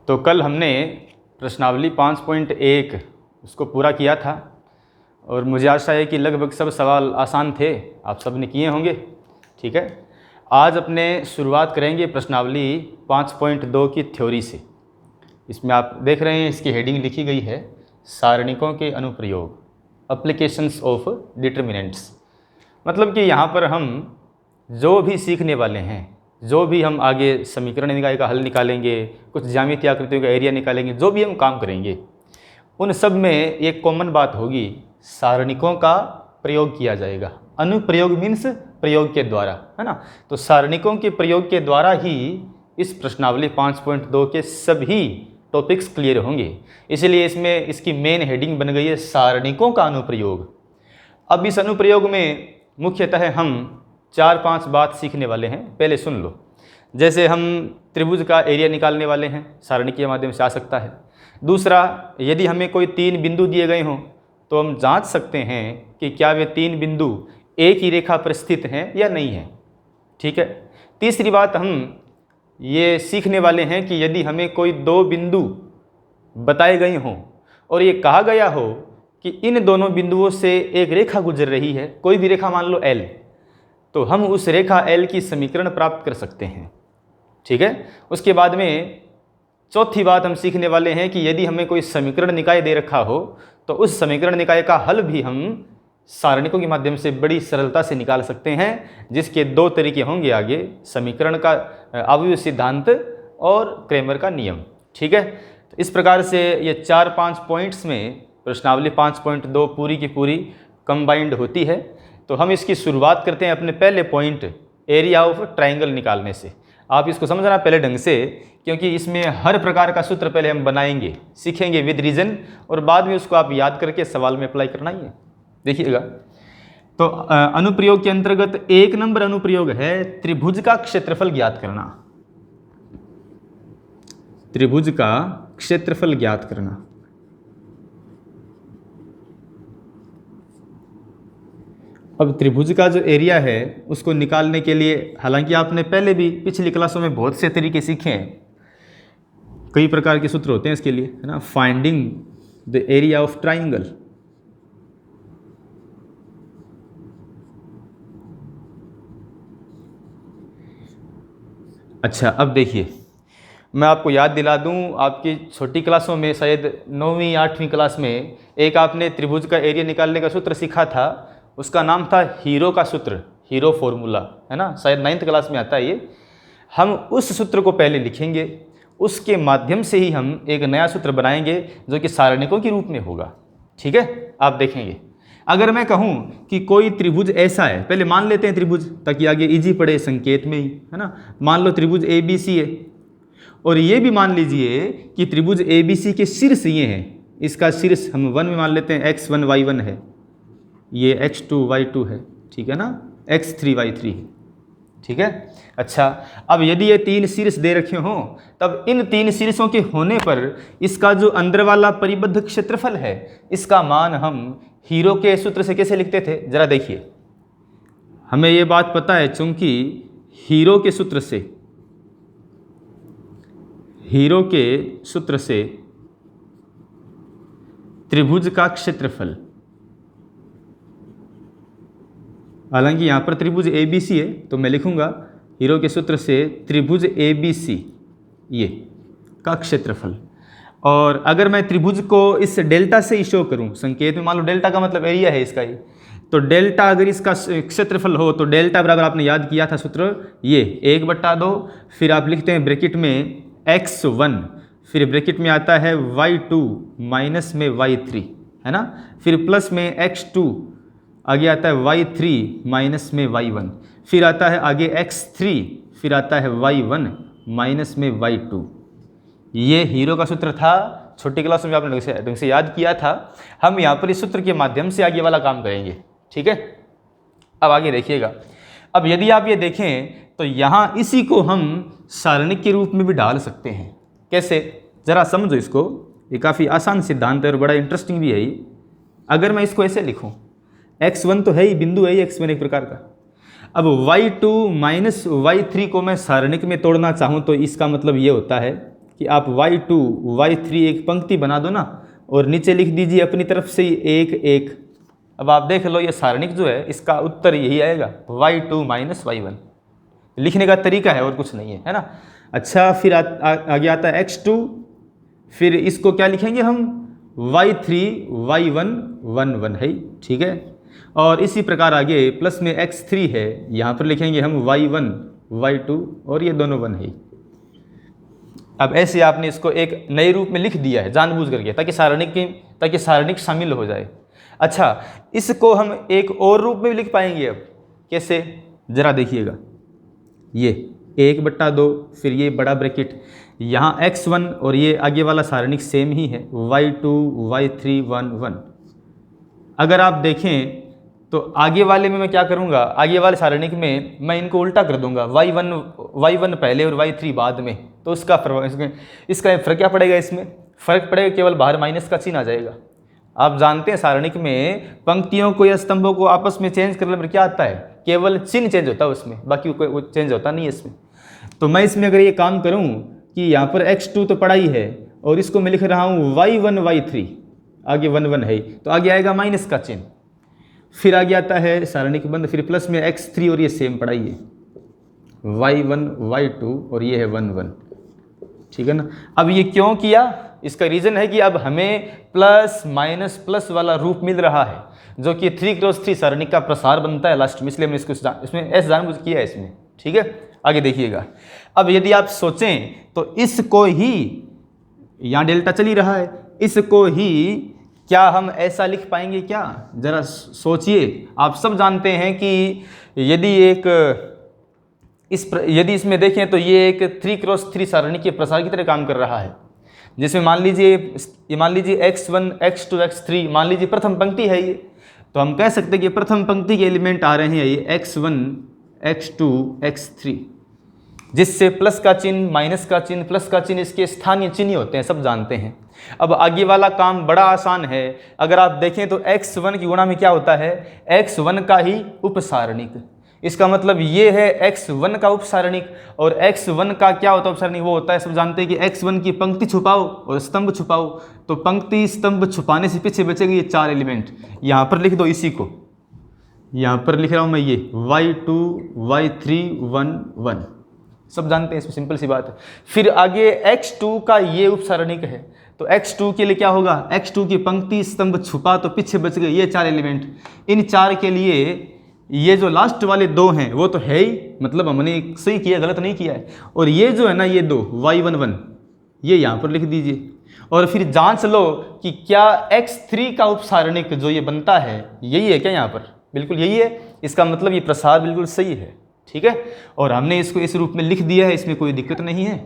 तो कल हमने प्रश्नावली 5.1 उसको पूरा किया था और मुझे आशा है कि लगभग सब सवाल आसान थे, आप सब ने किए होंगे। ठीक है, आज अपने शुरुआत करेंगे प्रश्नावली 5.2 की थ्योरी से। इसमें आप देख रहे हैं, इसकी हेडिंग लिखी गई है सारणिकों के अनुप्रयोग, एप्लीकेशंस ऑफ डिटर्मिनेंट्स। मतलब कि यहाँ पर हम जो भी सीखने वाले हैं, जो भी हम आगे समीकरण निकाय का हल निकालेंगे, कुछ ज्यामितीय आकृतियों का एरिया निकालेंगे, जो भी हम काम करेंगे, उन सब में एक कॉमन बात होगी, सारणिकों का प्रयोग किया जाएगा। अनुप्रयोग मीन्स प्रयोग के द्वारा, है ना। तो सारणिकों के प्रयोग के द्वारा ही इस प्रश्नावली 5.2 के सभी टॉपिक्स क्लियर होंगे। इसलिए इसमें इसकी मेन हेडिंग बन गई है सारणिकों का अनुप्रयोग। अब इस अनुप्रयोग में मुख्यतः हम 4-5 बात सीखने वाले हैं। पहले सुन लो, जैसे हम त्रिभुज का एरिया निकालने वाले हैं, सारणी के माध्यम से आ सकता है। दूसरा, यदि हमें कोई 3 बिंदु दिए गए हों तो हम जांच सकते हैं कि क्या वे 3 बिंदु एक ही रेखा पर स्थित हैं या नहीं हैं। ठीक है। तीसरी बात हम ये सीखने वाले हैं कि यदि हमें कोई 2 बिंदु बताए गए हों और ये कहा गया हो कि इन दोनों बिंदुओं से एक रेखा गुजर रही है, कोई भी रेखा मान लो L, तो हम उस रेखा L की समीकरण प्राप्त कर सकते हैं। ठीक है। उसके बाद में चौथी बात हम सीखने वाले हैं कि यदि हमें कोई समीकरण निकाय दे रखा हो तो उस समीकरण निकाय का हल भी हम सारणिकों के माध्यम से बड़ी सरलता से निकाल सकते हैं, जिसके 2 तरीके होंगे आगे, समीकरण का अवयव सिद्धांत और क्रेमर का नियम। ठीक है। तो इस प्रकार से ये 4-5 पॉइंट्स में प्रश्नावली 5.2 पूरी की पूरी कंबाइंड होती है। तो हम इसकी शुरुआत करते हैं अपने पहले पॉइंट, एरिया ऑफ ट्राइंगल निकालने से। आप इसको समझना पहले ढंग से, क्योंकि इसमें हर प्रकार का सूत्र पहले हम बनाएंगे, सीखेंगे विद रीजन, और बाद में उसको आप याद करके सवाल में अप्लाई करना ही है। देखिएगा, तो अनुप्रयोग के अंतर्गत 1 नंबर अनुप्रयोग है त्रिभुज का क्षेत्रफल ज्ञात करना। त्रिभुज का क्षेत्रफल ज्ञात करना। अब त्रिभुज का जो एरिया है उसको निकालने के लिए, हालांकि आपने पहले भी पिछली क्लासों में बहुत से तरीके सीखे हैं, कई प्रकार के सूत्र होते हैं इसके लिए, है ना। Finding the area of triangle, अच्छा अब देखिए, मैं आपको याद दिला दूं, आपकी छोटी क्लासों में शायद 9वीं 8वीं क्लास में एक आपने त्रिभुज का एरिया निकालने का सूत्र सीखा था, उसका नाम था हीरो का सूत्र, हीरो फॉर्मूला, है ना। शायद 9th क्लास में आता है ये। हम उस सूत्र को पहले लिखेंगे, उसके माध्यम से ही हम एक नया सूत्र बनाएंगे जो कि सारणिकों के रूप में होगा। ठीक है, आप देखेंगे। अगर मैं कहूं कि कोई त्रिभुज ऐसा है, पहले मान लेते हैं त्रिभुज, ताकि आगे इजी पड़े संकेत में ही, है ना। मान लो त्रिभुज ABC है, और ये भी मान लीजिए कि त्रिभुज ABC के शीर्ष ये हैं, इसका शीर्ष हम 1 में मान लेते हैं, x1 y1 है, ये x2 y2 है, ठीक है ना, x3 y3 है। ठीक है। अच्छा, अब यदि ये 3 शीर्ष दे रखे हों, तब इन 3 शीर्षों के होने पर इसका जो अंदर वाला परिबद्ध क्षेत्रफल है, इसका मान हम हीरो के सूत्र से कैसे लिखते थे, जरा देखिए। हमें ये बात पता है, चूंकि हीरो के सूत्र से त्रिभुज का क्षेत्रफल, हालांकि यहां पर त्रिभुज ABC है, तो मैं लिखूंगा हीरो के सूत्र से त्रिभुज ABC ये का क्षेत्रफल। और अगर मैं त्रिभुज को इस डेल्टा से ही शो करूं, संकेत में मान लो डेल्टा का मतलब एरिया है इसका ही, तो डेल्टा अगर इसका क्षेत्रफल हो तो डेल्टा बराबर, आपने याद किया था सूत्र, ये 1/2, फिर आप लिखते हैं ब्रैकेट में x1, फिर ब्रैकेट में आता है y2 माइनस में y3, है ना, फिर प्लस में x2, आगे आता है y3 माइनस में y1, फिर आता है आगे x3, फिर आता है y1 माइनस में y2। ये हीरो का सूत्र था, छोटी क्लास में आपने ढंग से याद किया था। हम यहाँ पर इस सूत्र के माध्यम से आगे वाला काम करेंगे। ठीक है, अब आगे देखिएगा। अब यदि आप ये देखें तो यहाँ इसी को हम सारणिक के रूप में भी डाल सकते हैं। कैसे, जरा समझो इसको, ये काफ़ी आसान सिद्धांत है और बड़ा इंटरेस्टिंग भी है ये। अगर मैं इसको ऐसे लिखूँ, x1 तो है ही, बिंदु है ही x1 एक प्रकार का। अब y2 माइनस y3 को मैं सारणिक में तोड़ना चाहूँ तो इसका मतलब ये होता है कि आप y2 y3 एक पंक्ति बना दो ना और नीचे लिख दीजिए अपनी तरफ से ही 1 1। अब आप देख लो ये सारणिक जो है इसका उत्तर यही आएगा y2 माइनस y1। लिखने का तरीका है और कुछ नहीं है ना। अच्छा फिर आगे आता है x2, फिर इसको क्या लिखेंगे हम y3 y1 1 1 है, ठीक है। और इसी प्रकार आगे प्लस में x3 है, यहाँ पर लिखेंगे हम y1 y2 और ये दोनों 1 है। अब ऐसे आपने इसको एक नए रूप में लिख दिया है जानबूझ करके ताकि सारणिक शामिल हो जाए। अच्छा इसको हम एक और रूप में भी लिख पाएंगे। अब कैसे, जरा देखिएगा, ये 1/2 फिर ये बड़ा ब्रैकेट, यहाँ x1 और ये आगे वाला सारणिक सेम ही है y2 y3 1 1। अगर आप देखें तो आगे वाले में मैं क्या करूँगा, आगे वाले सारणिक में मैं इनको उल्टा कर दूंगा, y1 पहले और y3 बाद में। तो इसका फ़र्क क्या पड़ेगा, इसमें फ़र्क पड़ेगा केवल बाहर माइनस का चिन्ह आ जाएगा। आप जानते हैं सारणिक में पंक्तियों को या स्तंभों को आपस में चेंज करने पर क्या आता है, केवल चिन्ह चेंज होता है उसमें, बाकी कोई चेंज होता नहीं है इसमें। तो मैं इसमें अगर ये काम करूँ कि यहाँ पर x2 तो पड़ा ही है और इसको मैं लिख रहा हूँ y1 y3, आगे 1 1 है तो आगे आएगा माइनस का चिन्ह, फिर आगे आता है सारणिक बंद, फिर प्लस में x3 और ये सेम पड़ा ही है y1 y2 और ये है 1 1, ठीक है ना। अब ये क्यों किया, इसका रीज़न है कि अब हमें प्लस माइनस प्लस वाला रूप मिल रहा है जो कि 3x3 सारणिक का प्रसार बनता है लास्ट में, इसलिए हमने इसको इसमें ऐसे जानबूझ किया है इसमें, ठीक है। आगे देखिएगा, अब यदि आप सोचें तो इसको ही, यहाँ डेल्टा चल ही रहा है, इसको ही क्या हम ऐसा लिख पाएंगे क्या, जरा सोचिए। आप सब जानते हैं कि यदि इसमें देखें तो ये एक 3x3 सारणी के प्रसार की तरह काम कर रहा है, जिसमें मान लीजिए x1 x2 x3 मान लीजिए प्रथम पंक्ति है ये, तो हम कह सकते हैं कि प्रथम पंक्ति के एलिमेंट आ रहे हैं ये x1 x2 x3, जिससे प्लस का चिन्ह माइनस का चिन्ह प्लस का चिन्ह इसके स्थानीय चिन्ह होते हैं, सब जानते हैं। अब आगे वाला काम बड़ा आसान है। अगर आप देखें तो x1 की गुणा में क्या होता है, x1 का ही उपसारणिक, इसका मतलब ये है x1 का उपसारणिक। और x1 का क्या होता है उपसारणिक, वो होता है, सब जानते हैं कि x1 की पंक्ति छुपाओ और स्तंभ छुपाओ, तो पंक्ति स्तंभ छुपाने से पीछे बचेगा ये 4 एलिमेंट। यहाँ पर लिख दो, इसी को यहाँ पर लिख रहा हूँ मैं, ये y2 y3 1 1, सब जानते हैं, इसमें सिंपल सी बात है। फिर आगे x2 का ये उपसारणिक है, तो x2 के लिए क्या होगा, x2 की पंक्ति स्तंभ छुपा तो पीछे बच गए ये 4 एलिमेंट। इन 4 के लिए ये जो लास्ट वाले 2 हैं वो तो है ही, मतलब हमने सही किया, गलत नहीं किया है। और ये जो है ना ये 2 y1 1 ये यहाँ पर लिख दीजिए, और फिर जांच लो कि क्या x3 का उपसारणिक जो ये बनता है यही है क्या, यहाँ पर बिल्कुल यही है, इसका मतलब ये प्रसार बिल्कुल सही है, ठीक है। और हमने इसको इस रूप में लिख दिया है, इसमें कोई दिक्कत नहीं है,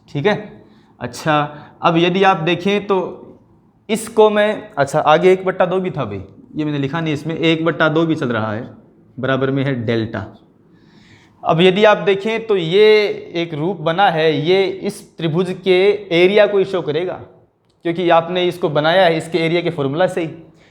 ठीक है। अच्छा अब यदि आप देखें तो इसको मैं, अच्छा आगे 1/2 भी था भाई, ये मैंने लिखा नहीं, इसमें 1/2 भी चल रहा है, बराबर में है डेल्टा। अब यदि आप देखें तो ये एक रूप बना है, ये इस त्रिभुज के एरिया को शो करेगा, क्योंकि आपने इसको बनाया है इसके एरिया के फॉर्मूला से ही।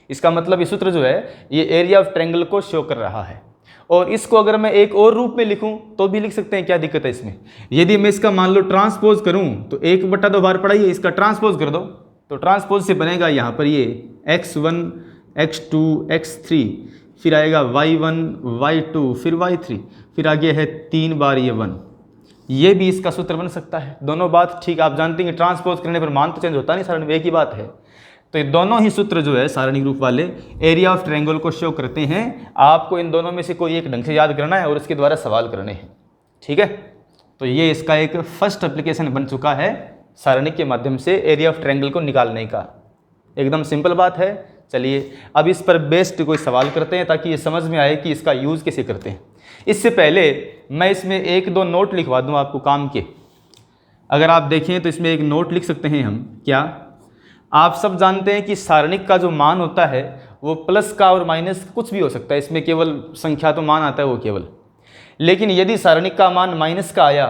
इसका मतलब ये सूत्र जो है ये एरिया ऑफ ट्रायंगल को शो कर रहा है। और इसको अगर मैं एक और रूप में लिखूं तो भी लिख सकते हैं, क्या दिक्कत है इसमें। यदि मैं इसका मान लो ट्रांसपोज करूं तो 1/2 बार पड़ा ही है, इसका ट्रांसपोज कर दो तो ट्रांसपोज से बनेगा यहाँ पर ये x1 x2 x3, फिर आएगा y1 y2 फिर y3, फिर आगे है 3 बार ये 1, ये भी इसका सूत्र बन सकता है। दोनों बात ठीक, आप जानते हैं कि ट्रांसपोज करने पर मान तो चेंज होता नहीं, सारण में एक ही बात है। तो ये दोनों ही सूत्र जो है सारणिक रूप वाले एरिया ऑफ ट्रायंगल को शो करते हैं। आपको इन दोनों में से कोई एक ढंग से याद करना है और इसके द्वारा सवाल करने हैं, ठीक है। तो ये इसका एक फर्स्ट एप्लीकेशन बन चुका है सारणिक के माध्यम से एरिया ऑफ ट्रायंगल को निकालने का। एकदम सिंपल बात है। चलिए अब इस पर बेस्ड कोई सवाल करते हैं ताकि ये समझ में आए कि इसका यूज़ कैसे करते हैं। इससे पहले मैं इसमें 1-2 नोट लिखवा दूँ आपको काम के। अगर आप देखें तो इसमें एक नोट लिख सकते हैं हम, क्या आप सब जानते हैं कि सारणिक का जो मान होता है वो प्लस का और माइनस कुछ भी हो सकता है, इसमें केवल संख्या तो मान आता है वो केवल। लेकिन यदि सारणिक का मान माइनस का आया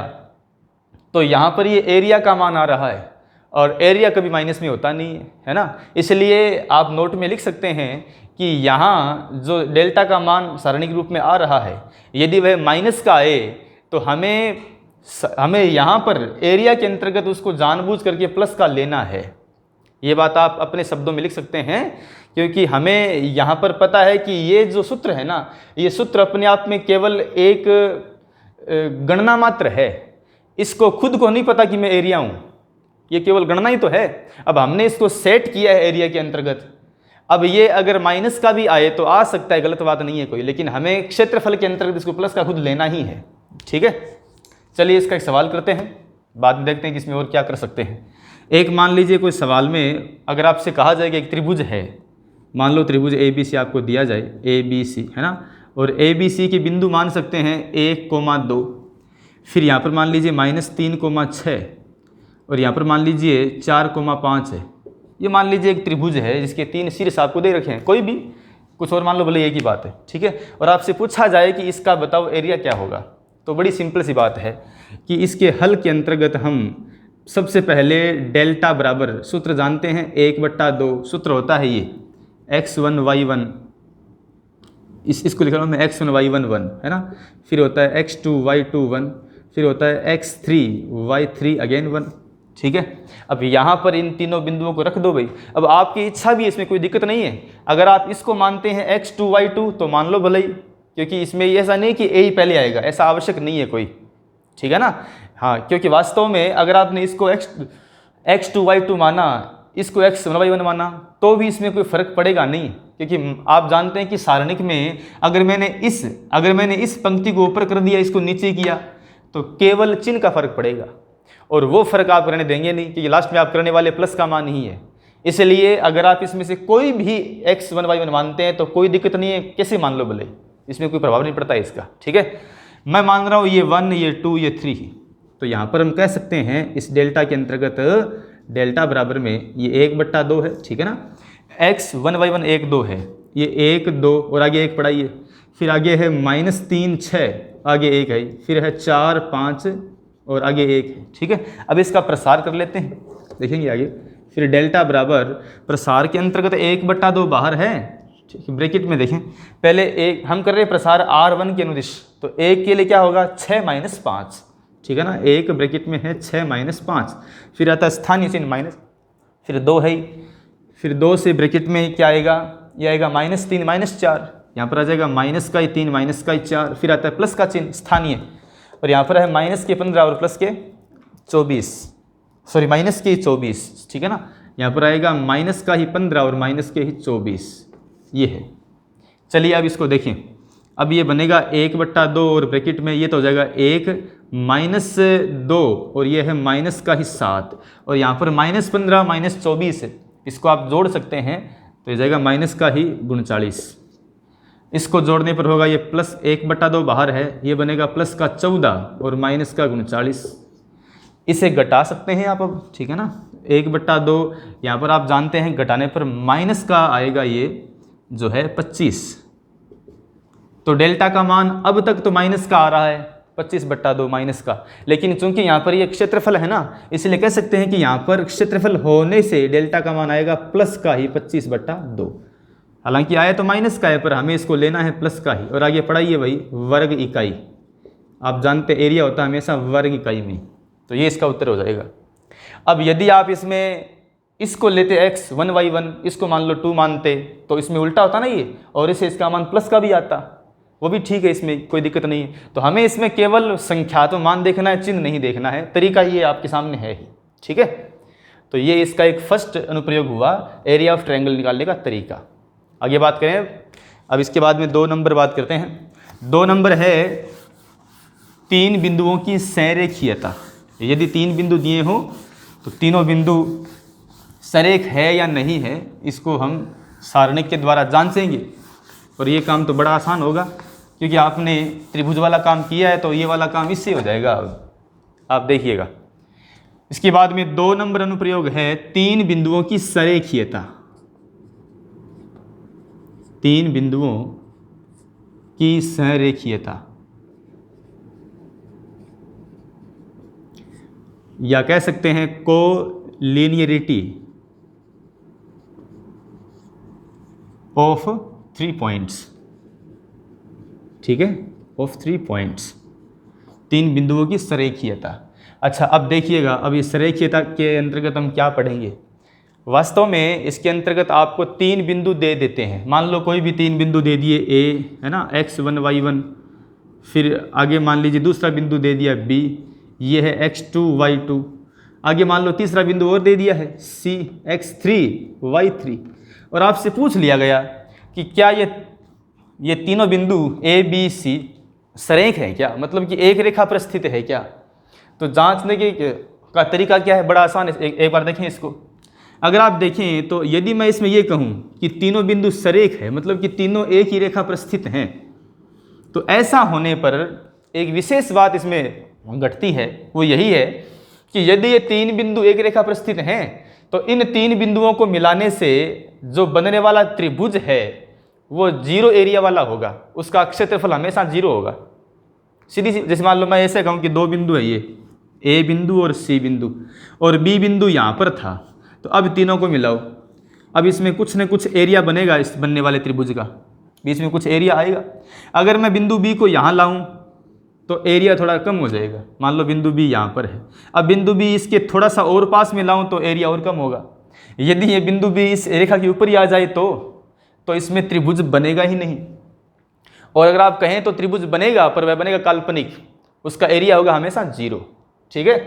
तो यहाँ पर ये एरिया का मान आ रहा है, और एरिया कभी माइनस में होता नहीं है, है ना। इसलिए आप नोट में लिख सकते हैं कि यहाँ जो डेल्टा का मान सारणिक रूप में आ रहा है, यदि वह माइनस का आए तो हमें हमें यहाँ पर एरिया के अंतर्गत उसको जानबूझ करके प्लस का लेना है। ये बात आप अपने शब्दों में लिख सकते हैं, क्योंकि हमें यहाँ पर पता है कि ये जो सूत्र है ना, ये सूत्र अपने आप में केवल एक गणना मात्र है। इसको खुद को नहीं पता कि मैं एरिया हूँ, ये केवल गणना ही तो है। अब हमने इसको सेट किया है एरिया के अंतर्गत। अब ये अगर माइनस का भी आए तो आ सकता है, गलत बात नहीं है कोई, लेकिन हमें क्षेत्रफल के अंतर्गत इसको प्लस का खुद लेना ही है। ठीक है, चलिए इसका एक सवाल करते हैं, बाद में देखते हैं कि इसमें और क्या कर सकते हैं। एक मान लीजिए कोई सवाल में अगर आपसे कहा जाए कि एक त्रिभुज है, मान लो त्रिभुज ABC आपको दिया जाए, ABC है ना, और ABC के बिंदु मान सकते हैं 1,2, फिर यहाँ पर मान लीजिए -3,6 और यहाँ पर मान लीजिए 4,5 है। ये मान लीजिए एक त्रिभुज है जिसके 3 शीर्ष आपको दे रखे हैं, कोई भी कुछ और मान लो, भले एक ही बात है। ठीक है, और आपसे पूछा जाए कि इसका बताओ एरिया क्या होगा, तो बड़ी सिंपल सी बात है कि इसके हल के अंतर्गत हम सबसे पहले डेल्टा बराबर सूत्र जानते हैं 1/2, सूत्र होता है ये x1 y1, इसको लिख रहा हूँ मैं x1 y1 1 है ना, फिर होता है x2 y2 1, फिर होता है x3 y3 अगेन 1। ठीक है, अब यहाँ पर इन तीनों बिंदुओं को रख दो भाई। अब आपकी इच्छा भी है, इसमें कोई दिक्कत नहीं है। अगर आप इसको मानते हैं x2 y2 तो मान लो भले ही, क्योंकि इसमें ऐसा नहीं कि a ही पहले आएगा, ऐसा आवश्यक नहीं है कोई। ठीक है ना, हाँ, क्योंकि वास्तव में अगर आपने इसको x2 y2 माना, इसको x1 y1 माना, तो भी इसमें कोई फर्क पड़ेगा नहीं, क्योंकि आप जानते हैं कि सारणिक में अगर मैंने इस पंक्ति को ऊपर कर दिया, इसको नीचे किया, तो केवल चिन्ह का फर्क पड़ेगा, और वो फर्क आप करने देंगे नहीं, क्योंकि लास्ट में आप करने वाले प्लस का मान ही है। इसलिए अगर आप इसमें से कोई भी x1 y1 मानते हैं तो कोई दिक्कत नहीं है, कैसे मान लो भले, इसमें कोई प्रभाव नहीं पड़ता है इसका। ठीक है, मैं मान रहा हूँ ये 1, ये 2, ये 3, तो यहाँ पर हम कह सकते हैं इस डेल्टा के अंतर्गत डेल्टा बराबर में ये 1/2 है। ठीक है ना, x1 y1 1 2 है, ये 1 2 और आगे 1 पढ़ाइए, फिर आगे है -3 6, आगे 1 है, फिर है 4 5 और आगे 1 है। ठीक है, अब इसका प्रसार कर लेते हैं, देखेंगे आगे। फिर डेल्टा बराबर प्रसार के अंतर्गत 1/2 बाहर है। ठीक है, ब्रैकेट में देखें, पहले एक हम कर रहे हैं प्रसार R1 के अनुदिश, तो 1 के लिए क्या होगा 6 - 5। ठीक है ना, 1 ब्रैकेट में है 6 - 5, फिर आता है स्थानीय चिन्ह माइनस, फिर 2 है, फिर 2 से ब्रैकेट में क्या आएगा, ये आएगा -3 - 4, यहाँ पर आ जाएगा -3 - 4, फिर आता है प्लस का चिन्ह स्थानीय, और यहाँ पर है -15 और प्लस के 24, सॉरी -24। ठीक है ना, यहाँ पर आएगा -15 और -24, ये है। चलिए अब इसको देखें, अब ये बनेगा 1/2 और ब्रैकेट में ये तो हो जाएगा 1 -2 और ये है -7, और यहाँ पर -15 -24 है, इसको आप जोड़ सकते हैं तो ये जाएगा -39। इसको जोड़ने पर होगा ये प्लस 1/2 बाहर है, ये बनेगा प्लस का 14 और -39। इसे घटा सकते हैं आप अब। ठीक है ना, 1/2 यहाँ पर आप जानते हैं घटाने पर माइनस का आएगा, ये जो है 25, तो डेल्टा का मान अब तक तो माइनस का आ रहा है 25/2 माइनस का, लेकिन चूंकि यहाँ पर ये क्षेत्रफल है ना, इसलिए कह सकते हैं कि यहाँ पर क्षेत्रफल होने से डेल्टा का मान आएगा प्लस का ही 25/2। हालांकि आया तो माइनस का है, पर हमें इसको लेना है प्लस का ही। और आगे पढ़ाइए भाई, वर्ग इकाई, आप जानते एरिया होता है हमेशा वर्ग इकाई में, तो ये इसका उत्तर हो जाएगा। अब यदि आप इसमें इसको लेते x1 y1, इसको मान लो 2 मानते, तो इसमें उल्टा होता ना ये, और इसे इसका मान प्लस का भी आता, वो भी ठीक है, इसमें कोई दिक्कत नहीं है। तो हमें इसमें केवल संख्यात्मक मान देखना है, चिन्ह नहीं देखना है। तरीका ये आपके सामने है ही। ठीक है, तो ये इसका एक फर्स्ट अनुप्रयोग हुआ एरिया ऑफ ट्रायंगल निकालने का तरीका। आगे बात करें, अब इसके बाद में 2 नंबर बात करते हैं। 2 नंबर है 3 बिंदुओं की संरेखीयता। यदि 3 बिंदु दिए हों तो तीनों बिंदु सरेख है या नहीं है, इसको हम सारणिक के द्वारा जांचेंगे। और ये काम तो बड़ा आसान होगा, क्योंकि आपने त्रिभुज वाला काम किया है, तो ये वाला काम इससे हो जाएगा। आप देखिएगा, इसके बाद में 2 नंबर अनुप्रयोग है 3 बिंदुओं की संरेखीयता। 3 बिंदुओं की संरेखीयता, या कह सकते हैं कोलिनियरिटी ऑफ 3 पॉइंट्स। ठीक है, ऑफ 3 पॉइंट्स। तीन बिंदुओं की सरेखीयता। अच्छा, अब देखिएगा, अब इस सरेखीयता के अंतर्गत हम क्या पढ़ेंगे। वास्तव में इसके अंतर्गत आपको तीन बिंदु दे देते हैं। मान लो कोई भी तीन बिंदु दे दिए, ए है ना, x1 y1, फिर आगे मान लीजिए दूसरा बिंदु दे दिया b, ये है x2 y2, आगे मान लो तीसरा बिंदु और दे दिया है c x3 y3, और आपसे पूछ लिया गया कि क्या ये तीनों बिंदु a b c सरेख है क्या, मतलब कि एक रेखा पर स्थित है क्या। तो जांचने का तरीका क्या है, बड़ा आसान है। एक बार देखें इसको। अगर आप देखें तो यदि मैं इसमें ये कहूँ कि तीनों बिंदु सरेख है, मतलब कि तीनों एक ही रेखा पर स्थित हैं, तो ऐसा होने पर एक विशेष बात इसमें घटती है, वो यही है कि यदि ये तीन बिंदु एक रेखा पर स्थित हैं तो इन तीन बिंदुओं को मिलाने से जो बनने वाला त्रिभुज है वो जीरो एरिया वाला होगा, उसका क्षेत्रफल हमेशा जीरो होगा। सीधी सी, जैसे मान लो मैं ऐसे कहूँ कि दो बिंदु है, ये ए बिंदु और सी बिंदु, और बी बिंदु यहाँ पर था, तो अब तीनों को मिलाओ, अब इसमें कुछ न कुछ एरिया बनेगा इस बनने वाले त्रिभुज का, बीच में कुछ एरिया आएगा। अगर मैं बिंदु बी को यहाँ लाऊं तो एरिया थोड़ा कम हो जाएगा। मान लो बिंदु बी यहाँ पर है, अब बिंदु बी इसके थोड़ा सा और पास में लाऊं तो एरिया और कम होगा। यदि ये बिंदु बी इस रेखा के ऊपर ही आ जाए तो इसमें त्रिभुज बनेगा ही नहीं। और अगर आप कहें तो त्रिभुज बनेगा, पर वह बनेगा काल्पनिक, उसका एरिया होगा हमेशा जीरो। ठीक है,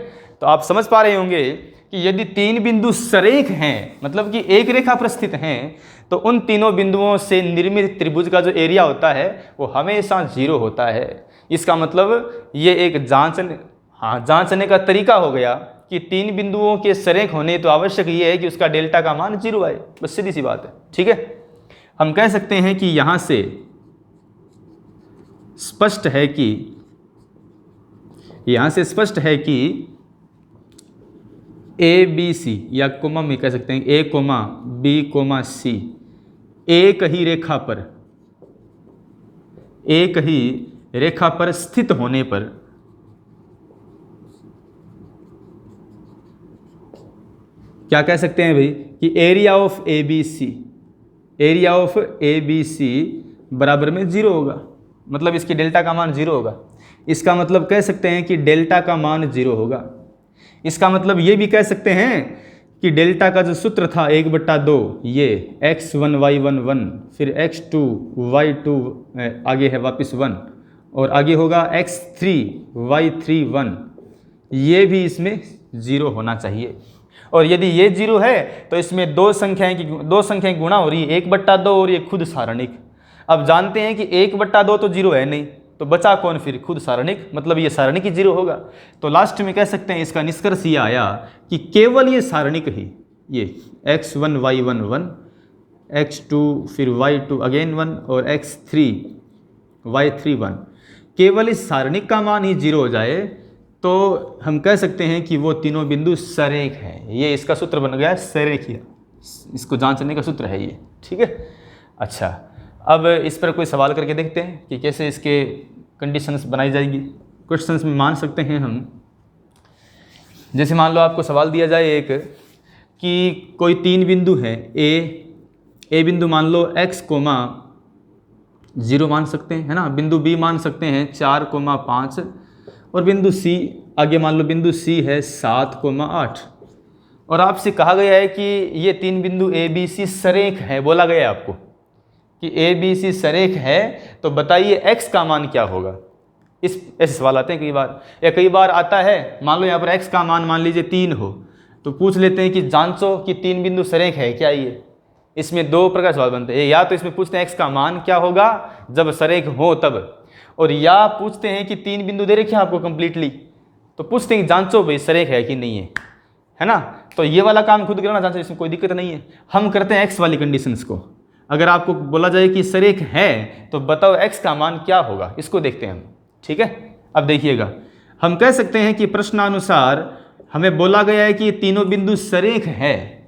तो आप समझ पा रहे होंगे कि यदि तीन बिंदु सरेख हैं, मतलब कि एक रेखा पर स्थित हैं, तो उन तीनों बिंदुओं से निर्मित त्रिभुज का जो एरिया होता है वो हमेशा जीरो होता है। इसका मतलब ये एक जांचने का तरीका हो गया कि तीन बिंदुओं के सरेख होने तो आवश्यक ये है कि उसका डेल्टा का मान जीरो आए, बस सीधी सी बात है। ठीक है, हम कह सकते हैं कि यहाँ से स्पष्ट है कि ए बी सी, या कोमा में कह सकते हैं ए कोमा बी कोमा सी एक ही रेखा पर स्थित होने पर क्या कह सकते हैं भाई कि area of A B C बराबर में जीरो होगा, मतलब इसकी डेल्टा का मान जीरो होगा। इसका मतलब कह सकते हैं कि डेल्टा का मान जीरो होगा। इसका मतलब ये भी कह सकते हैं कि डेल्टा का जो सूत्र था 1/2, ये x1 y1 1, फिर x2 y2 आगे है वापस 1, और आगे होगा x3 y3 1, ये भी इसमें जीरो होना चाहिए। और यदि ये जीरो है तो इसमें दो संख्याएं गुणा हो रही है, 1/2 और ये खुद सारणिक। अब जानते हैं कि 1/2 तो जीरो है नहीं, तो बचा कौन फिर, खुद सारणिक, मतलब ये सारणिक ही जीरो होगा। तो लास्ट में कह सकते हैं इसका निष्कर्ष ये आया कि केवल ये सारणिक ही, ये x1 y1 1, x2 फिर y2 अगेन 1 और x3 y3 1, केवल इस सारणिक का मान ही जीरो हो जाए तो हम कह सकते हैं कि वो तीनों बिंदु सरेख हैं। ये इसका सूत्र बन गया सरेखीय, इसको जांचने का सूत्र है ये। ठीक है, अच्छा, अब इस पर कोई सवाल करके देखते हैं कि कैसे इसके कंडीशंस बनाई जाएगी। क्वेश्चंस में मान सकते हैं हम, जैसे मान लो आपको सवाल दिया जाए एक कि कोई तीन बिंदु हैं, ए बिंदु मान लो x, 0 मान सकते हैं, है ना, बिंदु b मान सकते हैं 4, 5, और बिंदु c, आगे मान लो बिंदु c है 7, 8, और आपसे कहा गया है कि ये तीन बिंदु a b c सरेख है। बोला गया है आपको कि ए बी सी सरेख है, तो बताइए x का मान क्या होगा। ऐसे सवाल आते हैं कई बार, या कई बार आता है मान लो यहाँ पर x का मान लीजिए 3 हो, तो पूछ लेते हैं कि जांचो कि तीन बिंदु सरेख है क्या। ये इसमें दो प्रकार सवाल बनते हैं, या तो इसमें पूछते हैं x का मान क्या होगा जब सरेख हो तब, और या पूछते हैं कि तीन बिंदु दे रखे हैं आपको कंप्लीटली, तो पूछते हैं कि जांचो भाई सरेख है कि नहीं है ना। तो ये वाला काम खुद करना, जांचो, इसमें कोई दिक्कत नहीं है। हम करते हैं x वाली कंडीशंस को। अगर आपको बोला जाए कि सरेख है तो बताओ x का मान क्या होगा, इसको देखते हैं हम। ठीक है, अब देखिएगा, हम कह सकते हैं कि प्रश्नानुसार हमें बोला गया है कि तीनों बिंदु सरेख है।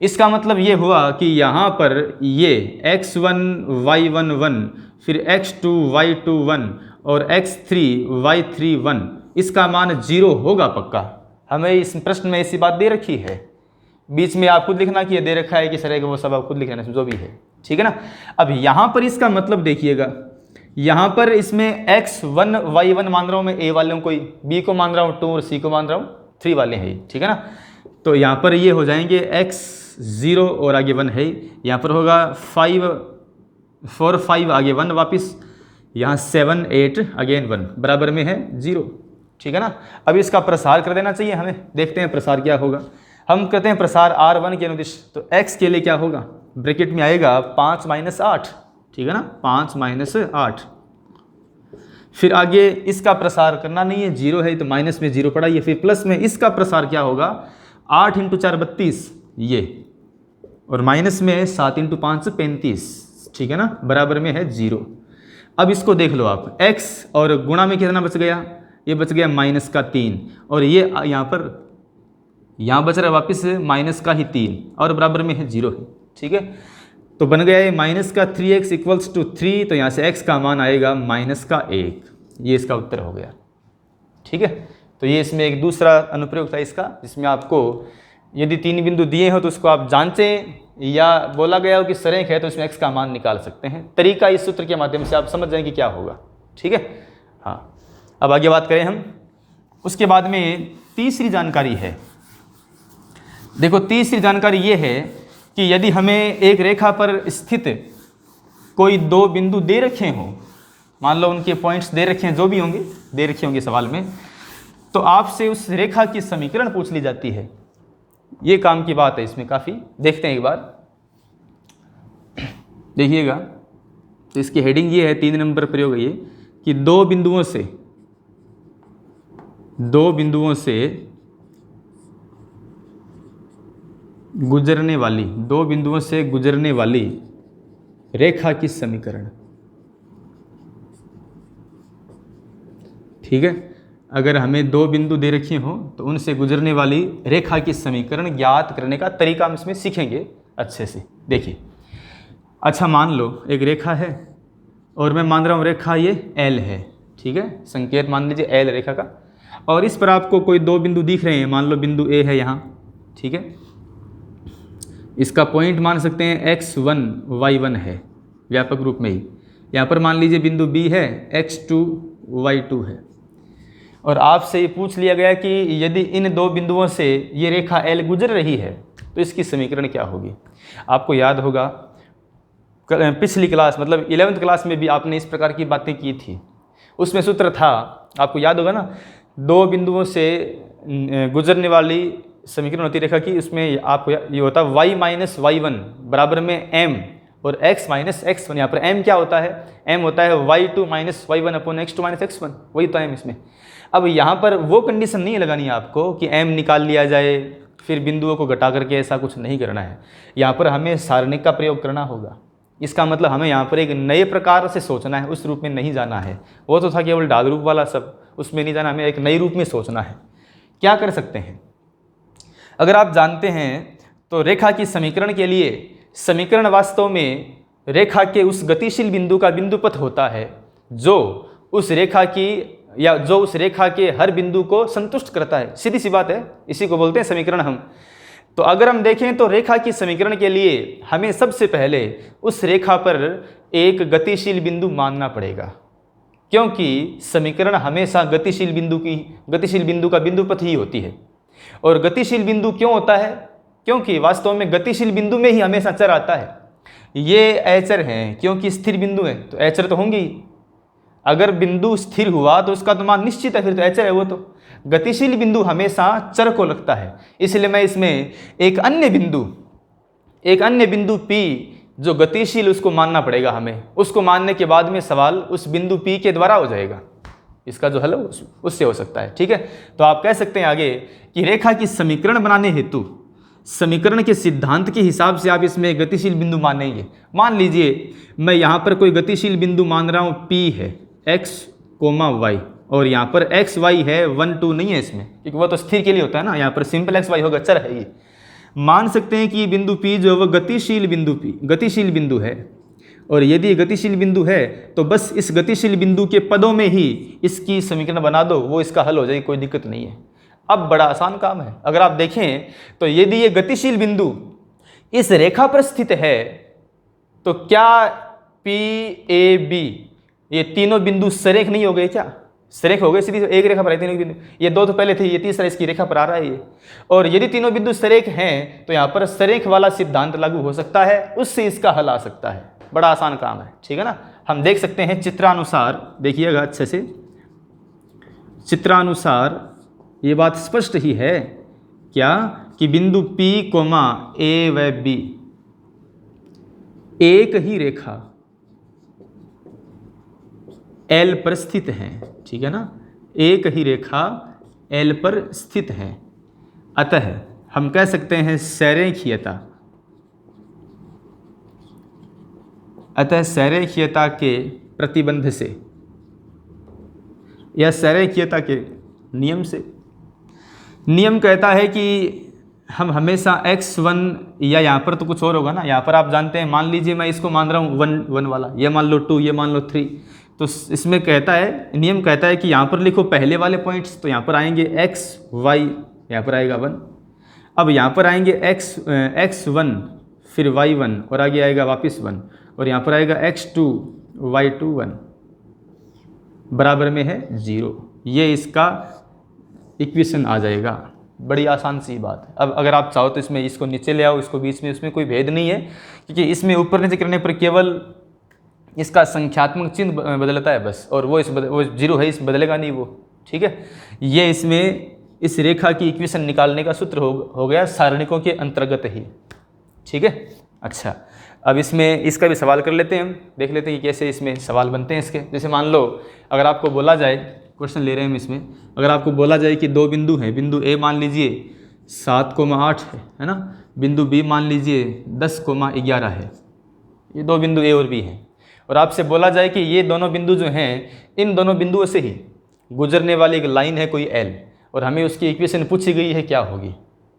इसका मतलब ये हुआ कि यहाँ पर ये x1 y1 1, फिर x2 y2 1 और x3 y3 1, इसका मान 0 होगा पक्का। हमें इस प्रश्न में ऐसी बात दे रखी है, बीच में आप खुद लिखना कि ये दे रखा है कि सरेख, वो सब आप खुद लिखना जो भी है। ठीक है ना। अब यहाँ पर इसका मतलब देखिएगा, यहाँ पर इसमें x1 y1 मान रहा हूँ मैं a वाले हूँ, कोई b को मान रहा हूँ 2 और c को मान रहा हूँ 3 वाले हैं, ठीक है ना। तो यहाँ पर ये हो जाएंगे x0 और आगे 1 है, यहाँ पर होगा 4 5 आगे 1 वापस, यहाँ 7 8 अगेन 1 बराबर में है 0, ठीक है ना। अब इसका प्रसार कर देना चाहिए हमें, देखते हैं प्रसार क्या होगा। हम करते हैं प्रसार r1 के अनुदिश, तो x के लिए क्या होगा, ब्रैकेट में आएगा 5 - 8, ठीक है ना, 5 - 8। फिर आगे इसका प्रसार करना नहीं है, 0 है तो माइनस में 0 पड़ा, ये फिर प्लस में इसका प्रसार क्या होगा, 8 × 4 32 ये, और माइनस में 7 × 5 35, ठीक है ना, बराबर में है 0। अब इसको देख लो आप, x और गुणा में कितना बच गया, ये बच गया -3, और ये यहाँ बच रहा है वापस -3 और बराबर में है 0 है, ठीक है। तो बन गया ये -3x = 3, तो यहाँ से x का मान आएगा -1, ये इसका उत्तर हो गया, ठीक है। तो ये इसमें एक दूसरा अनुप्रयोग था इसका, जिसमें आपको यदि 3 बिंदु दिए हो तो उसको आप जांचें, या बोला गया हो कि सरेख है तो इसमें x का मान निकाल सकते हैं। तरीका इस सूत्र के माध्यम से आप समझ जाएंगे क्या होगा, ठीक है। हाँ, अब आगे बात करें हम, उसके बाद में तीसरी जानकारी है। देखो तीसरी जानकारी ये है कि यदि हमें एक रेखा पर स्थित कोई 2 बिंदु दे रखे हों, मान लो उनके पॉइंट्स दे रखे हैं, जो भी होंगे दे रखे होंगे सवाल में, तो आपसे उस रेखा की समीकरण पूछ ली जाती है। ये काम की बात है इसमें काफ़ी, देखते हैं एक बार, देखिएगा। तो इसकी हेडिंग ये है, 3 नंबर प्रयोग है ये, कि 2 बिंदुओं से गुजरने वाली रेखा की समीकरण, ठीक है। अगर हमें 2 बिंदु दे रखे हों तो उनसे गुजरने वाली रेखा की समीकरण ज्ञात करने का तरीका हम इसमें सीखेंगे अच्छे से। देखिए, अच्छा मान लो एक रेखा है और मैं मान रहा हूँ रेखा ये L है, ठीक है, संकेत मान लीजिए L रेखा का, और इस पर आपको कोई 2 बिंदु दिख रहे हैं, मान लो बिंदु A है यहाँ, ठीक है, इसका पॉइंट मान सकते हैं x1 y1 है, व्यापक रूप में ही। यहाँ पर मान लीजिए बिंदु B है, x2 y2 है, और आपसे ये पूछ लिया गया कि यदि इन 2 बिंदुओं से ये रेखा L गुजर रही है तो इसकी समीकरण क्या होगी। आपको याद होगा पिछली क्लास मतलब 11th क्लास में भी आपने इस प्रकार की बातें की थी, उसमें सूत्र था, आपको याद होगा ना, 2 बिंदुओं से गुजरने वाली समीकरण होती रेखा की, उसमें आपको ये होता y - y1 बराबर में m और x - x1। यहाँ पर m क्या होता है, m होता है y2 - y1 / x2 - x1, वही तो m इसमें। अब यहाँ पर वो कंडीशन नहीं लगानी है आपको कि m निकाल लिया जाए फिर बिंदुओं को घटा करके, ऐसा कुछ नहीं करना है। यहाँ पर हमें सारणिक का प्रयोग करना होगा। इसका मतलब हमें यहाँ पर एक नए प्रकार से सोचना है, उस रूप में नहीं जाना है। वो तो था केवल ढाल रूप वाला सब, उसमें नहीं जाना, हमें एक नए रूप में सोचना है। क्या कर सकते हैं, अगर आप जानते हैं तो रेखा की समीकरण के लिए समीकरण वास्तव में रेखा के उस गतिशील बिंदु का बिंदुपथ होता है जो उस रेखा के हर बिंदु को संतुष्ट करता है। सीधी सी बात है, इसी को बोलते हैं समीकरण हम। तो अगर हम देखें तो रेखा की समीकरण के लिए हमें सबसे पहले उस रेखा पर एक गतिशील बिंदु मानना पड़ेगा, क्योंकि समीकरण हमेशा गतिशील बिंदु का बिंदुपथ ही होती है। और गतिशील बिंदु क्यों होता है, क्योंकि वास्तव में गतिशील बिंदु में ही हमेशा चर आता है। ये अचर हैं क्योंकि स्थिर बिंदु है तो अचर तो होंगे ही। अगर बिंदु स्थिर हुआ तो उसका तो मान निश्चित है, फिर तो अचर है वो तो। गतिशील बिंदु हमेशा चर को लगता है, इसलिए मैं इसमें एक अन्य बिंदु P जो गतिशील उसको मानना पड़ेगा हमें। उसको मानने के बाद में सवाल उस बिंदु P के द्वारा हो जाएगा, इसका जो हल उससे हो सकता है, ठीक है। तो आप कह सकते हैं आगे कि रेखा की समीकरण बनाने हेतु समीकरण के सिद्धांत के हिसाब से आप इसमें गतिशील बिंदु मानेंगे। मान लीजिए मैं यहाँ पर कोई गतिशील बिंदु मान रहा हूँ P है x, y, और यहाँ पर x y है, 1 2 नहीं है इसमें, क्योंकि वो तो स्थिर के लिए होता है ना, यहाँ पर सिंपल x y होगा, चर है ये। मान सकते हैं कि ये बिंदु P जो है वो गतिशील बिंदु है, और यदि गतिशील बिंदु है तो बस इस गतिशील बिंदु के पदों में ही इसकी समीकरण बना दो, वो इसका हल हो जाएगी, कोई दिक्कत नहीं है। अब बड़ा आसान काम है। अगर आप देखें तो यदि ये गतिशील बिंदु इस रेखा पर स्थित है तो क्या PAB ये तीनों बिंदु सरेख नहीं हो गए क्या? सरेख हो गए, सीधी एक रेखा पर है तीनों बिंदु। ये दो तो पहले थे, ये तीसरा इसकी रेखा पर आ रहा है ये। और यदि तीनों बिंदु सरेख हैं तो यहाँ पर सरेख वाला सिद्धांत लागू हो सकता है, उससे इसका हल आ सकता है। बड़ा आसान काम है, ठीक है ना। हम देख सकते हैं चित्रानुसार, देखिएगा अच्छे से, चित्रानुसार ये बात स्पष्ट ही है क्या कि बिंदु P, A व B एक ही रेखा L पर स्थित हैं, ठीक है ना, एक ही रेखा L पर स्थित है। अतः हम कह सकते हैं सरेखीयता, अतः सरेखीयता के प्रतिबंध से या सरेखीयता के नियम से, नियम कहता है कि हम हमेशा x1 या यहाँ पर तो कुछ और होगा ना, यहाँ पर आप जानते हैं, मान लीजिए मैं इसको मान रहा हूँ 1 वाला, ये मान लो 2, ये मान लो 3, तो इसमें कहता है, नियम कहता है कि यहाँ पर लिखो पहले वाले पॉइंट्स, तो यहाँ पर आएंगे x y, यहाँ पर आएगा 1। अब यहाँ पर आएंगे x1 फिर y1 और आगे आएगा वापस 1, और यहाँ पर आएगा x2 y2 1 बराबर में है 0। ये इसका इक्वेशन आ जाएगा। बड़ी आसान सी बात है। अब अगर आप चाहो तो इसमें इसको नीचे ले आओ, इसको बीच में, इसमें कोई भेद नहीं है, क्योंकि इसमें ऊपर नीचे करने पर केवल इसका संख्यात्मक चिन्ह बदलता है बस, और वो 0 है, इस बदलेगा नहीं वो, ठीक है। ये इसमें इस रेखा की इक्वेशन निकालने का सूत्र हो गया सारणिकों के अंतर्गत ही, ठीक है। अच्छा, अब इसमें इसका भी सवाल कर लेते हैं, हम देख लेते हैं कि कैसे इसमें सवाल बनते हैं इसके। जैसे मान लो अगर आपको बोला जाए, क्वेश्चन ले रहे हैं हम इसमें, अगर आपको बोला जाए कि दो बिंदु हैं, बिंदु A मान लीजिए 7,8 है ना, बिंदु B मान लीजिए 10,11 है, ये दो बिंदु A और B हैं, और आपसे बोला जाए कि ये दोनों बिंदु जो हैं, इन दोनों बिंदुओं से ही गुजरने वाली एक लाइन है कोई L, और हमें उसकी इक्वेशन पूछी गई है क्या होगी।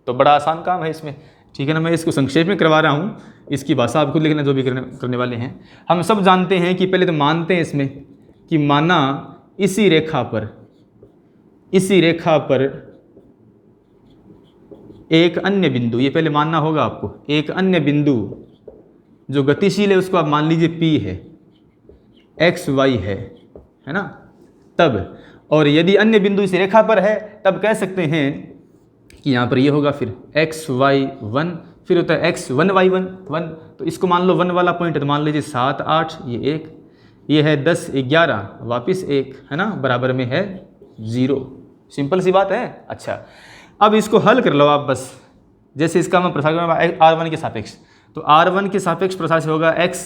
तो बड़ा आसान काम है इसमें, ठीक है ना। मैं इसको संक्षेप में करवा रहा हूँ, इसकी भाषा आप खुद लिखना जो भी करने वाले हैं। हम सब जानते हैं कि पहले तो मानते हैं इसमें कि माना इसी रेखा पर एक अन्य बिंदु, ये पहले मानना होगा आपको, एक अन्य बिंदु जो गतिशील है उसको आप मान लीजिए P है, x y है ना, तब, और यदि अन्य बिंदु इस रेखा पर है तब कह सकते हैं कि यहाँ पर ये होगा फिर x y 1, फिर होता है x 1 y 1, तो इसको मान लो 1 वाला पॉइंट है, तो मान लीजिए 7 8, ये 1, ये है 10 11 वापस 1 है ना, बराबर में है 0। सिंपल सी बात है। अच्छा, अब इसको हल कर लो आप बस, जैसे इसका मैं प्रसार करूँगा R1 के सापेक्ष, तो R1 के सापेक्ष प्रसार से होगा x,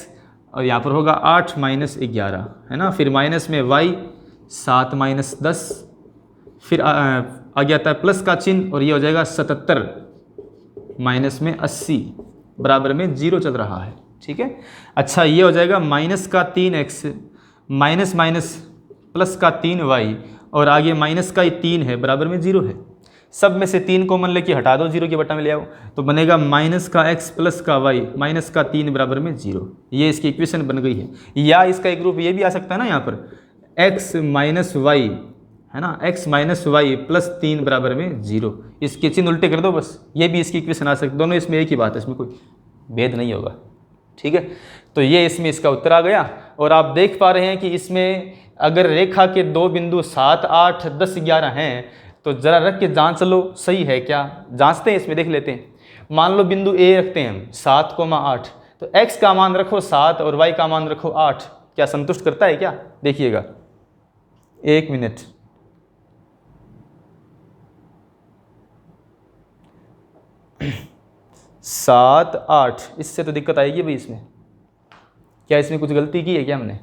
और यहाँ पर होगा 8 माइनस 11 है ना, फिर माइनस में y 7 माइनस 10, फिर आगे आता है प्लस का चिन्ह, और ये हो जाएगा 77 माइनस में 80 बराबर में 0 चल रहा है, ठीक है। अच्छा, ये हो जाएगा माइनस का 3x माइनस माइनस प्लस का 3y, और आगे माइनस का 3 है बराबर में 0 है। सब में से 3 कॉमन लेके हटा दो, 0 के बटा में ले आओ, तो बनेगा माइनस का x प्लस का y माइनस का 3 बराबर में 0। ये इसकी इक्वेशन बन गई है। या इसका एक रूप ये भी आ सकता है ना, यहाँ पर x माइनस वाई है ना, x माइनस वाई प्लस 3 बराबर में 0। इसके चिन्ह उल्टे कर दो बस, ये भी इसकी इक्वेशन आ सकती, दोनों इसमें एक ही बात है, इसमें कोई भेद नहीं होगा, ठीक है। तो ये इसमें इसका उत्तर आ गया। और आप देख पा रहे हैं कि इसमें अगर रेखा के दो बिंदु 7 8 10 11 हैं, तो ज़रा रख के जांच लो सही है क्या, जांचते हैं इसमें, देख लेते हैं। मान लो बिंदु A रखते हैं हम 7,8, तो x का मान रखो 7 और y का मान रखो 8, क्या संतुष्ट करता है क्या? देखिएगा, 1 मिनट, सात 8, इससे तो दिक्कत आएगी भाई इसमें। क्या इसमें कुछ गलती की है क्या हमने?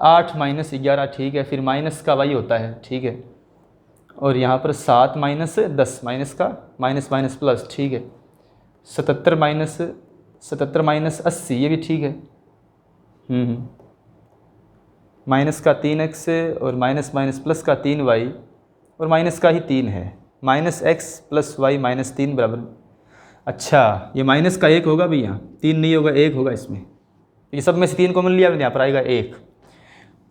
8 माइनस 11, ठीक है, फिर माइनस का y होता है, ठीक है, और यहाँ पर 7 माइनस 10, माइनस का माइनस माइनस प्लस, ठीक है, 77 माइनस 80, ये भी ठीक है, माइनस का 3x और माइनस माइनस प्लस का 3y और माइनस का ही 3 है, minus x plus y minus 3 बराबर। अच्छा, ये माइनस का 1 होगा भैया, 3 नहीं होगा, 1 होगा इसमें, ये सब में से 3 कॉमन लिया, यहाँ पर आएगा 1,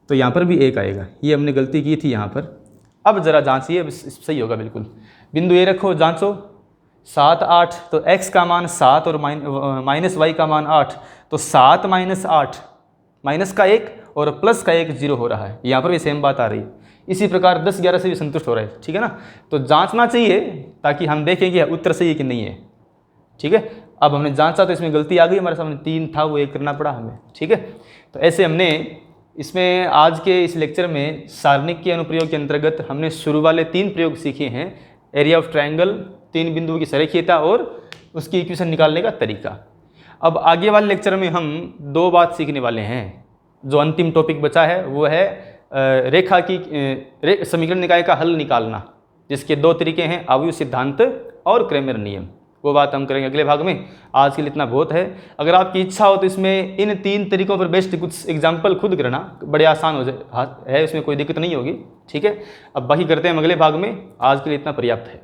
तो यहाँ पर भी 1 आएगा। ये हमने गलती की थी यहाँ पर। अब ज़रा जांचिए, अब सही होगा बिल्कुल। बिंदु A रखो, जांचो, 7 8, तो x का मान 7 और माइनस y का मान 8, तो 7 माइनस 8 माइनस का 1 और प्लस का 1 0 हो रहा है, यहाँ पर भी सेम बात आ रही है। इसी प्रकार 10 11 से भी संतुष्ट हो रहा है, ठीक है ना। तो जांचना चाहिए ताकि हम देखें कि उत्तर सही है कि नहीं है, ठीक है। अब हमने जांचा तो इसमें गलती आ गई, हमारे सामने 3 था वो 1 करना पड़ा हमें, ठीक है। तो ऐसे हमने इसमें आज के इस लेक्चर में सारणिक के अनुप्रयोग के अंतर्गत हमने शुरू वाले 3 प्रयोग सीखे हैं, एरिया ऑफ ट्रायंगल, 3 बिंदुओं की सरेखीयता और उसकी इक्वेशन निकालने का तरीका। अब आगे वाले लेक्चर में हम 2 बात सीखने वाले हैं। जो अंतिम टॉपिक बचा है वो है रेखा की समीकरण निकाय का हल निकालना, जिसके 2 तरीके हैं, आव्यूह सिद्धांत और क्रैमर नियम। वो बात हम करेंगे अगले भाग में। आज के लिए इतना बहुत है। अगर आपकी इच्छा हो तो इसमें इन 3 तरीकों पर बेस्ड कुछ एग्जाम्पल खुद करना, बड़े आसान हो जाए है, इसमें कोई दिक्कत नहीं होगी, ठीक है। अब बाकी करते हैं हम अगले भाग में। आज के लिए इतना पर्याप्त है।